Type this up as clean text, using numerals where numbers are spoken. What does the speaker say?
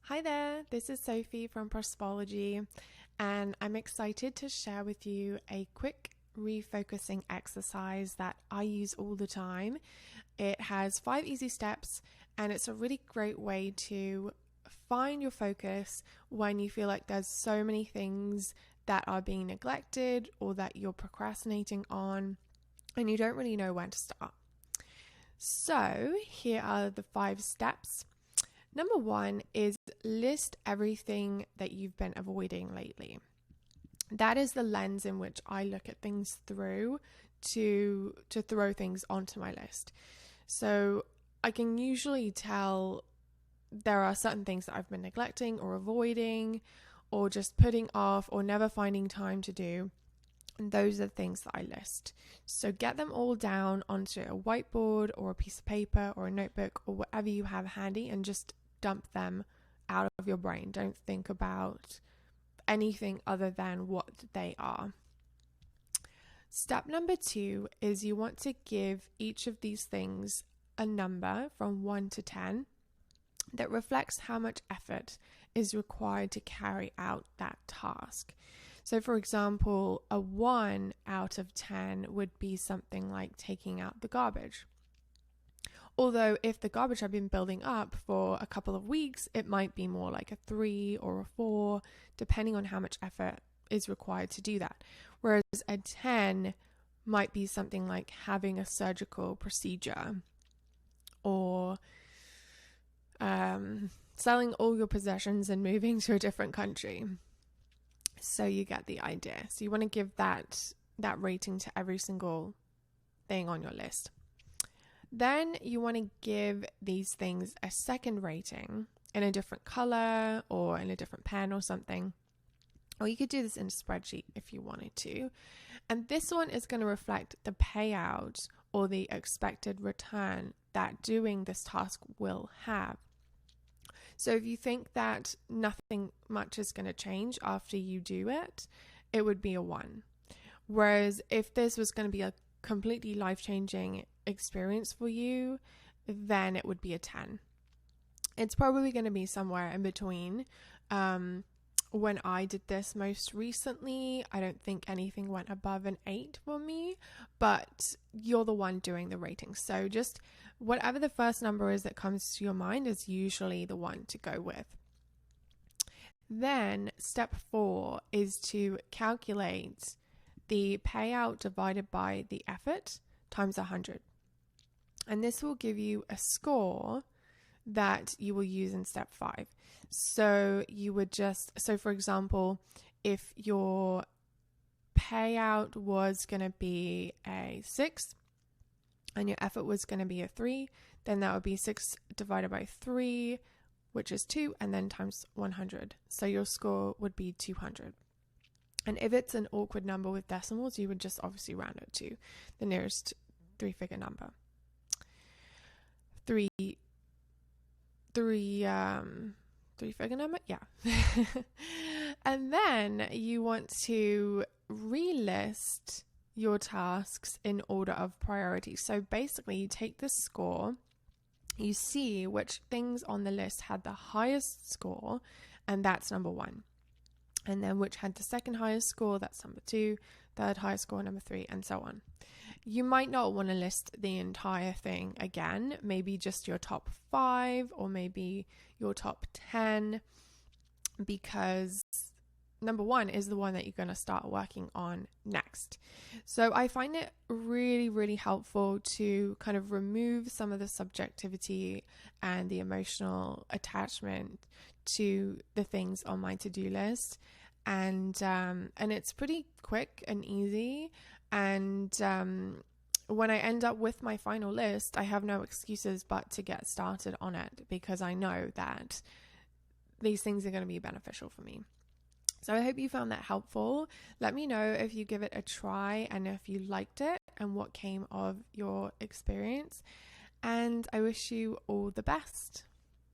Hi there, this is Sophie from Prospology, and I'm excited to share with you a quick refocusing exercise that I use all the time. It has 5 easy steps, and it's a really great way to find your focus when you feel like there's so many things that are being neglected or that you're procrastinating on, and you don't really know when to start. So, here are the 5 steps. Number 1 is list everything that you've been avoiding lately. That is the lens in which I look at things through to throw things onto my list. So I can usually tell there are certain things that I've been neglecting or avoiding or just putting off or never finding time to do. And those are the things that I list. So get them all down onto a whiteboard or a piece of paper or a notebook or whatever you have handy and just dump them out of your brain. Don't think about anything other than what they are. Step number 2 is you want to give each of these things a number from 1 to 10 that reflects how much effort is required to carry out that task. So for example, a 1 out of 10 would be something like taking out the garbage. Although if the garbage had been building up for a couple of weeks, it might be more like a 3 or a 4, depending on how much effort is required to do that. Whereas a 10 might be something like having a surgical procedure or selling all your possessions and moving to a different country. So you get the idea. So you want to give that rating to every single thing on your list. Then you want to give these things a second rating in a different color or in a different pen or something. Or you could do this in a spreadsheet if you wanted to. And this one is going to reflect the payout or the expected return that doing this task will have. So if you think that nothing much is going to change after you do it, it would be a 1. Whereas if this was going to be a completely life-changing experience for you, then it would be a 10. It's probably going to be somewhere in between. When I did this most recently, I don't think anything went above an 8 for me, but you're the one doing the rating. So just whatever the first number is that comes to your mind is usually the one to go with. Then step 4 is to calculate the payout divided by the effort times 100. And this will give you a score that you will use in step 5. So you would so for example, if your payout was going to be a 6 and your effort was going to be a 3, then that would be 6 divided by 3, which is 2, and then times 100. So your score would be 200. And if it's an awkward number with decimals, you would just obviously round it to the nearest 3-figure number. Three-figure number? Yeah. And then you want to relist your tasks in order of priority. So basically you take the score, you see which things on the list had the highest score, and that's number 1. And then which had the second highest score, that's number 2, third highest score, number 3, and so on. You might not want to list the entire thing again, maybe just your top 5 or maybe your top 10, because number 1 is the one that you're going to start working on next. So I find it really, really helpful to kind of remove some of the subjectivity and the emotional attachment to the things on my to-do list. And it's pretty quick and easy. And when I end up with my final list, I have no excuses but to get started on it, because I know that these things are going to be beneficial for me. So I hope you found that helpful. Let me know if you give it a try and if you liked it and what came of your experience. And I wish you all the best.